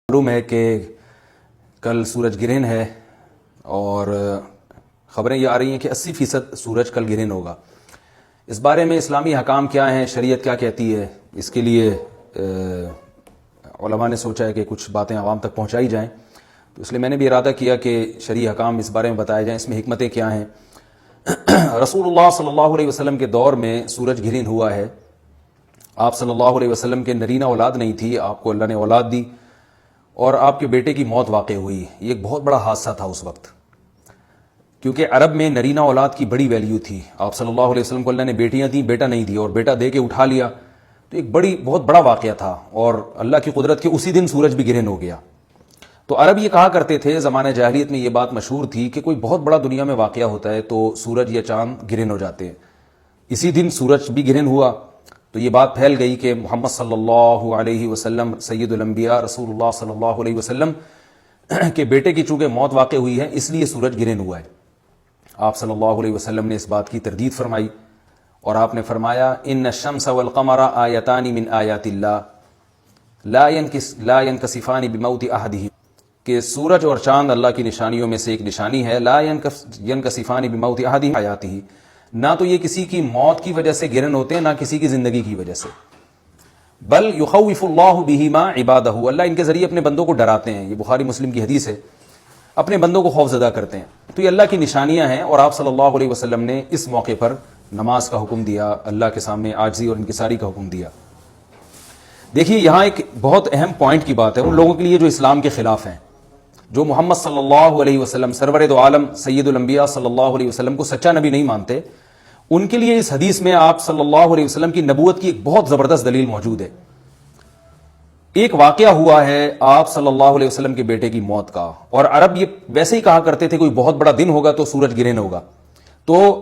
معلوم ہے کہ کل سورج گرہن ہے اور خبریں یہ آ رہی ہیں کہ 80% سورج کل گرہن ہوگا۔ اس بارے میں اسلامی حکام کیا ہیں، شریعت کیا کہتی ہے، اس کے لیے علماء نے سوچا ہے کہ کچھ باتیں عوام تک پہنچائی جائیں، تو اس لیے میں نے بھی ارادہ کیا کہ شرعی حکام اس بارے میں بتائے جائیں، اس میں حکمتیں کیا ہیں۔ رسول اللہ صلی اللہ علیہ وسلم کے دور میں سورج گرہن ہوا ہے۔ آپ صلی اللہ علیہ وسلم کے نرینہ اولاد نہیں تھی، آپ کو اللہ نے اولاد دی اور آپ کے بیٹے کی موت واقع ہوئی۔ یہ ایک بہت بڑا حادثہ تھا اس وقت، کیونکہ عرب میں نرینہ اولاد کی بڑی ویلیو تھی۔ آپ صلی اللہ علیہ وسلم کو اللہ نے بیٹیاں دیں، بیٹا نہیں دی، اور بیٹا دے کے اٹھا لیا، تو ایک بہت بڑا واقعہ تھا، اور اللہ کی قدرت کے اسی دن سورج بھی گرہن ہو گیا۔ تو عرب یہ کہا کرتے تھے، زمانہ جاہلیت میں یہ بات مشہور تھی کہ کوئی بہت بڑا دنیا میں واقعہ ہوتا ہے تو سورج یا چاند گرہن ہو جاتے ہیں۔ اسی دن سورج بھی گرہن ہوا تو یہ بات پھیل گئی کہ محمد صلی اللہ علیہ وسلم سید الانبیاء رسول اللہ صلی اللہ علیہ وسلم کے بیٹے کی چونکہ موت واقع ہوئی ہے، اس لیے سورج گرہن ہوا ہے۔ آپ صلی اللہ علیہ وسلم نے اس بات کی تردید فرمائی اور آپ نے فرمایا ان الشمس والقمر آیتان من آیات اللہ لا ينکسفان بموت احدہم، کہ سورج اور چاند اللہ کی نشانیوں میں سے ایک نشانی ہے۔ لا ينکسفان بموت احدہم آیاتہ، نہ تو یہ کسی کی موت کی وجہ سے گرہن ہوتے ہیں، نہ کسی کی زندگی کی وجہ سے، بل یخوف اللہ بہما عبادہ، اللہ ان کے ذریعے اپنے بندوں کو ڈراتے ہیں۔ یہ بخاری مسلم کی حدیث ہے، اپنے بندوں کو خوف زدہ کرتے ہیں۔ تو یہ اللہ کی نشانیاں ہیں، اور آپ صلی اللہ علیہ وسلم نے اس موقع پر نماز کا حکم دیا، اللہ کے سامنے عاجزی اور انکساری کا حکم دیا۔ دیکھیے یہاں ایک بہت اہم پوائنٹ کی بات ہے ان لوگوں کے لیے جو اسلام کے خلاف ہیں، جو محمد صلی اللہ علیہ وسلم سرور دو عالم سید الانبیاء صلی اللہ علیہ وسلم کو سچا نبی نہیں مانتے، ان کے لیے اس حدیث میں آپ صلی اللہ علیہ وسلم کی نبوت کی ایک بہت زبردست دلیل موجود ہے۔ ایک واقعہ ہوا ہے آپ صلی اللہ علیہ وسلم کے بیٹے کی موت کا، اور عرب یہ ویسے ہی کہا کرتے تھے کوئی بہت بڑا دن ہوگا تو سورج گرہن ہوگا۔ تو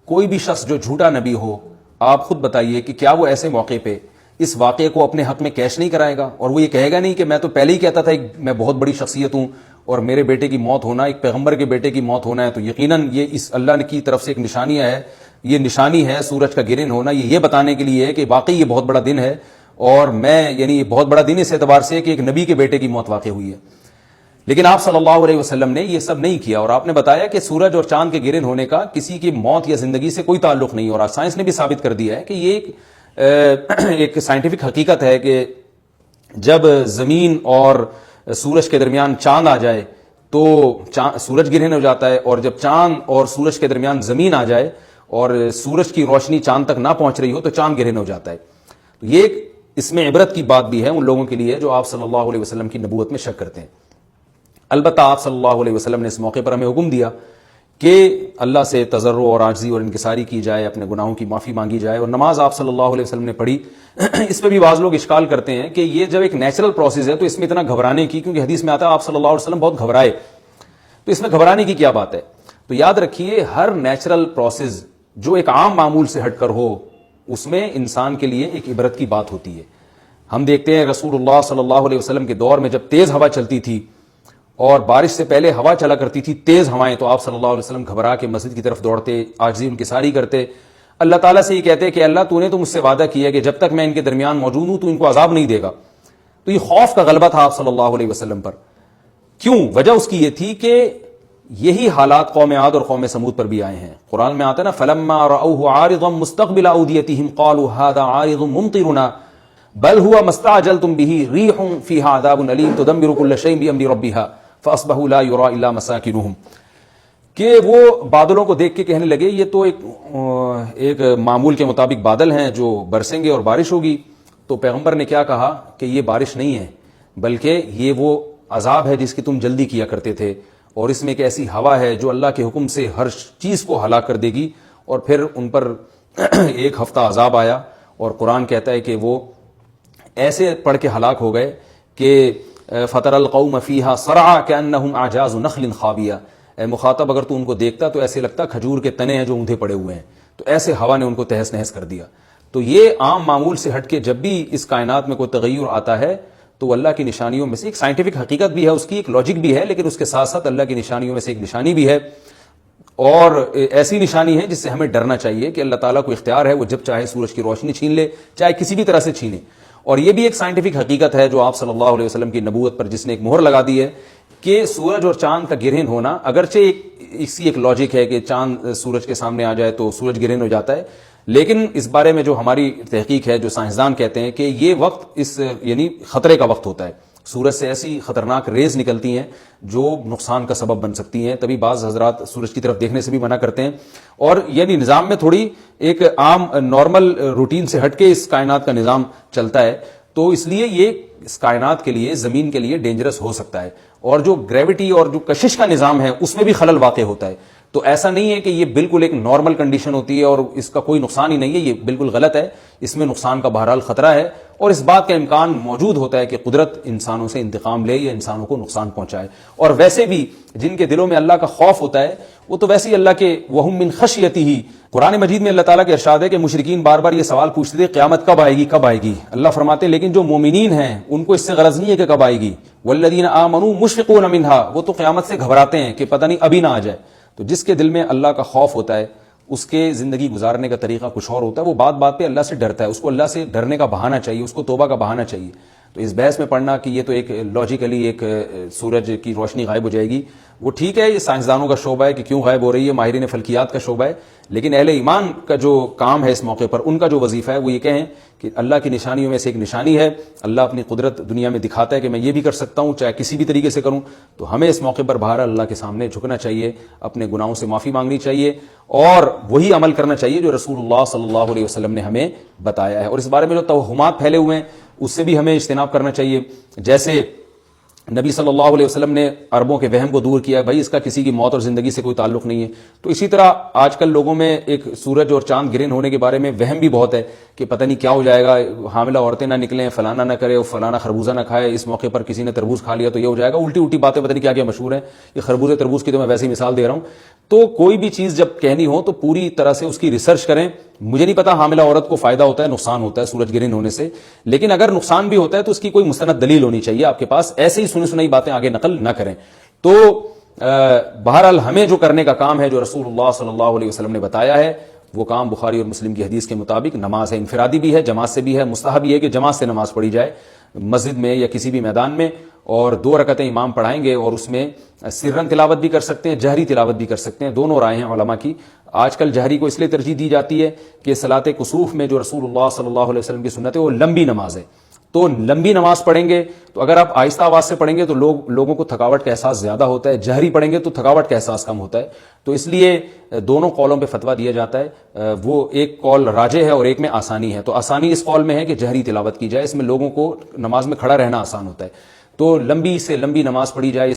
کوئی بھی شخص جو جھوٹا نبی ہو، آپ خود بتائیے کہ کیا وہ ایسے موقع پہ اس واقعے کو اپنے حق میں کیش نہیں کرائے گا، اور وہ یہ کہے گا نہیں کہ میں تو پہلے ہی کہتا تھا میں بہت بڑی شخصیت ہوں اور میرے بیٹے کی موت ہونا، ایک پیغمبر کے بیٹے کی موت ہونا ہے تو یقیناً یہ اس اللہ کی طرف سے ایک نشانی ہے، یہ نشانی ہے سورج کا گرہن ہونا، یہ بتانے کے لیے ہے کہ واقعی یہ بہت بڑا دن ہے، اور یعنی یہ بہت بڑا دن اس اعتبار سے کہ ایک نبی کے بیٹے کی موت واقع ہوئی ہے۔ لیکن آپ صلی اللہ علیہ وسلم نے یہ سب نہیں کیا، اور آپ نے بتایا کہ سورج اور چاند کے گرہن ہونے کا کسی کی موت یا زندگی سے کوئی تعلق نہیں، اور سائنس نے بھی ثابت کر دیا ہے کہ یہ ایک سائنٹیفک حقیقت ہے کہ جب زمین اور سورج کے درمیان چاند آ جائے تو سورج گرہن ہو جاتا ہے، اور جب چاند اور سورج کے درمیان زمین آ جائے اور سورج کی روشنی چاند تک نہ پہنچ رہی ہو تو چاند گرہن ہو جاتا ہے۔ تو یہ اس میں عبرت کی بات بھی ہے ان لوگوں کے لیے جو آپ صلی اللہ علیہ وسلم کی نبوت میں شک کرتے ہیں۔ البتہ آپ صلی اللہ علیہ وسلم نے اس موقع پر ہمیں حکم دیا کہ اللہ سے تضرع اور عاجزی اور انکساری کی جائے، اپنے گناہوں کی معافی مانگی جائے، اور نماز آپ صلی اللہ علیہ وسلم نے پڑھی۔ اس پہ بھی بعض لوگ اشکال کرتے ہیں کہ یہ جب ایک نیچرل پروسیس ہے تو اس میں اتنا گھبرانے کی، کیونکہ حدیث میں آتا ہے آپ صلی اللہ علیہ وسلم بہت گھبرائے، تو اس میں گھبرانے کی کیا بات ہے؟ تو یاد رکھیے ہر نیچرل پروسیس جو ایک عام معمول سے ہٹ کر ہو، اس میں انسان کے لیے ایک عبرت کی بات ہوتی ہے۔ ہم دیکھتے ہیں رسول اللہ صلی اللہ علیہ وسلم کے دور میں جب تیز ہوا چلتی تھی اور بارش سے پہلے ہوا چلا کرتی تھی تیز ہوائیں، تو آپ صلی اللہ علیہ وسلم گھبرا کے مسجد کی طرف دوڑتے، عاجزی انکساری کرتے، اللہ تعالیٰ سے یہ کہتے کہ اللہ تو نے تو مجھ سے وعدہ کیا کہ جب تک میں ان کے درمیان موجود ہوں تو ان کو عذاب نہیں دے گا۔ تو یہ خوف کا غلبہ تھا آپ صلی اللہ علیہ وسلم پر۔ کیوں؟ وجہ اس کی یہ تھی کہ یہی حالات قوم عاد اور قوم سمود پر بھی آئے ہیں۔ قرآن میں آتا ہے نا فَلَمَّا رَأَوْهُ عَارِضًا مُسْتَقْبِلَ أَوْدِيَتِهِمْ قَالُوا هَذَا عَارِضٌ مُمْطِرُنَا بل هو ما استعجلتم به ريح فيها عذاب أليم تدمر كل شيء بأمر ربها فأصبحوا لا يرى إلا مساكنهم، کہ وہ بادلوں کو دیکھ کے کہنے لگے یہ تو ایک معمول کے مطابق بادل ہیں جو برسیں گے اور بارش ہوگی۔ تو پیغمبر نے کیا کہا کہ یہ بارش نہیں ہے بلکہ یہ وہ عذاب ہے جس کی تم جلدی کیا کرتے تھے، اور اس میں ایک ایسی ہوا ہے جو اللہ کے حکم سے ہر چیز کو ہلاک کر دے گی۔ اور پھر ان پر ایک ہفتہ عذاب آیا، اور قرآن کہتا ہے کہ وہ ایسے پڑھ کے ہلاک ہو گئے کہ فَتَرَى الْقَوْمَ فِيهَا صَرْعَىٰ كَأَنَّهُمْ أَعْجَازُ نَخْلٍ خَاوِيَةٍ، اے مخاطب اگر تو ان کو دیکھتا تو ایسے لگتا کھجور کے تنے ہیں جو اوندھے پڑے ہوئے ہیں۔ تو ایسے ہوا نے ان کو تہس نہس کر دیا۔ تو یہ عام معمول سے ہٹ کے جب بھی اس کائنات میں کوئی تغیر آتا ہے تو اللہ کی نشانیوں میں سے ایک سائنٹیفک حقیقت بھی ہے، اس کی ایک لاجک بھی ہے، لیکن اس کے ساتھ ساتھ اللہ کی نشانیوں میں سے ایک نشانی بھی ہے، اور ایسی نشانی ہے جس سے ہمیں ڈرنا چاہیے کہ اللہ تعالیٰ کو اختیار ہے وہ جب چاہے سورج کی روشنی چھین لے، چاہے کسی بھی طرح سے چھینے۔ اور یہ بھی ایک سائنٹیفک حقیقت ہے جو آپ صلی اللہ علیہ وسلم کی نبوت پر جس نے ایک مہر لگا دی ہے کہ سورج اور چاند کا گرہن ہونا، اگرچہ اسی ایک لاجک ہے کہ چاند سورج کے سامنے آ جائے تو سورج گرہن ہو جاتا ہے، لیکن اس بارے میں جو ہماری تحقیق ہے، جو سائنسدان کہتے ہیں کہ یہ وقت اس یعنی خطرے کا وقت ہوتا ہے، سورج سے ایسی خطرناک ریز نکلتی ہیں جو نقصان کا سبب بن سکتی ہیں، تبھی بعض حضرات سورج کی طرف دیکھنے سے بھی منع کرتے ہیں، اور یعنی نظام میں تھوڑی ایک عام نارمل روٹین سے ہٹ کے اس کائنات کا نظام چلتا ہے، تو اس لیے یہ اس کائنات کے لیے، زمین کے لیے ڈینجرس ہو سکتا ہے، اور جو گریوٹی اور جو کشش کا نظام ہے اس میں بھی خلل واقع ہوتا ہے۔ تو ایسا نہیں ہے کہ یہ بالکل ایک نارمل کنڈیشن ہوتی ہے اور اس کا کوئی نقصان ہی نہیں ہے، یہ بالکل غلط ہے، اس میں نقصان کا بہرحال خطرہ ہے، اور اس بات کا امکان موجود ہوتا ہے کہ قدرت انسانوں سے انتقام لے یا انسانوں کو نقصان پہنچائے۔ اور ویسے بھی جن کے دلوں میں اللہ کا خوف ہوتا ہے وہ تو ویسے ہی اللہ کے وَهُم مِّن خَشْيَتِهِ، قرآن مجید میں اللہ تعالیٰ کے ارشاد ہے کہ مشرکین بار بار یہ سوال پوچھتے تھے قیامت کب آئے گی کب آئے گی، اللہ فرماتے ہیں لیکن جو مومنین ہیں ان کو اس سے غرض نہیں ہے کہ کب آئے گی، وَالَّذِينَ آمَنُوا مُشْفِقُونَ مِنْهَا، وہ تو قیامت سے گھبراتے ہیں کہ پتہ نہیں ابھی نہ آ جائے۔ تو جس کے دل میں اللہ کا خوف ہوتا ہے اس کے زندگی گزارنے کا طریقہ کچھ اور ہوتا ہے، وہ بات بات پہ اللہ سے ڈرتا ہے، اس کو اللہ سے ڈرنے کا بہانہ چاہیے، اس کو توبہ کا بہانہ چاہیے۔ تو اس بحث میں پڑھنا کہ یہ تو ایک لاجیکلی ایک سورج کی روشنی غائب ہو جائے گی، وہ ٹھیک ہے، یہ سائنسدانوں کا شعبہ ہے کہ کیوں غائب ہو رہی ہے، ماہرین فلکیات کا شعبہ ہے، لیکن اہل ایمان کا جو کام ہے اس موقع پر، ان کا جو وظیفہ ہے وہ یہ کہیں کہ اللہ کی نشانیوں میں سے ایک نشانی ہے، اللہ اپنی قدرت دنیا میں دکھاتا ہے کہ میں یہ بھی کر سکتا ہوں چاہے کسی بھی طریقے سے کروں، تو ہمیں اس موقع پر باہر اللہ کے سامنے جھکنا چاہیے، اپنے گناہوں سے معافی مانگنی چاہیے، اور وہی عمل کرنا چاہیے جو رسول اللہ صلی اللہ علیہ وسلم نے ہمیں بتایا ہے۔ اور اس بارے میں جو توہمات پھیلے ہوئے ہیں اس سے بھی ہمیں اجتناب کرنا چاہیے، جیسے نبی صلی اللہ علیہ وسلم نے عربوں کے وہم کو دور کیا، بھائی اس کا کسی کی موت اور زندگی سے کوئی تعلق نہیں ہے، تو اسی طرح آج کل لوگوں میں ایک سورج اور چاند گرہن ہونے کے بارے میں وہم بھی بہت ہے کہ پتہ نہیں کیا ہو جائے گا، حاملہ عورتیں نہ نکلیں، فلانا نہ کرے، فلانا خربوزہ نہ کھائے، اس موقع پر کسی نے تربوز کھا لیا تو یہ ہو جائے گا، الٹی الٹی باتیں پتہ نہیں کیا کیا مشہور ہیں، یہ خربوزے تربوز کی تو میں ویسے ہی مثال دے رہا ہوں۔ تو کوئی بھی چیز جب کہنی ہو تو پوری طرح سے اس کی ریسرچ کریں، مجھے نہیں پتا حاملہ عورت کو فائدہ ہوتا ہے نقصان ہوتا ہے سورج گرہن ہونے سے، لیکن اگر نقصان بھی ہوتا ہے تو اس کی کوئی مستند دلیل ہونی چاہیے آپ کے پاس، ایسے ہی سنی سنائی باتیں آگے نقل نہ کریں۔ تو بہرحال ہمیں جو کرنے کا کام ہے جو رسول اللہ صلی اللہ علیہ وسلم نے بتایا ہے وہ کام بخاری اور مسلم کی حدیث کے مطابق نماز ہے، انفرادی بھی ہے، جماعت سے بھی ہے، مستحب یہ ہے کہ جماعت سے نماز پڑھی جائے مسجد میں یا کسی بھی میدان میں، اور 2 رکعتیں امام پڑھائیں گے اور اس میں سرن تلاوت بھی کر سکتے ہیں، جہری تلاوت بھی کر سکتے ہیں، دونوں رائے ہیں علماء کی۔ آج کل جہری کو اس لیے ترجیح دی جاتی ہے کہ صلاۃ کسوف میں جو رسول اللہ صلی اللہ علیہ وسلم کی سنت ہے وہ لمبی نماز ہے، تو لمبی نماز پڑھیں گے تو اگر آپ آہستہ آواز سے پڑھیں گے تو لوگوں کو تھکاوٹ کا احساس زیادہ ہوتا ہے، جہری پڑھیں گے تو تھکاوٹ کا احساس کم ہوتا ہے، تو اس لیے دونوں قولوں پہ فتویٰ دیا جاتا ہے، وہ ایک قول راجح ہے اور ایک میں آسانی ہے، تو آسانی اس قول میں ہے کہ جہری تلاوت کی جائے، اس میں لوگوں کو نماز میں کھڑا رہنا آسان ہوتا ہے، تو لمبی سے لمبی نماز پڑھی جائے۔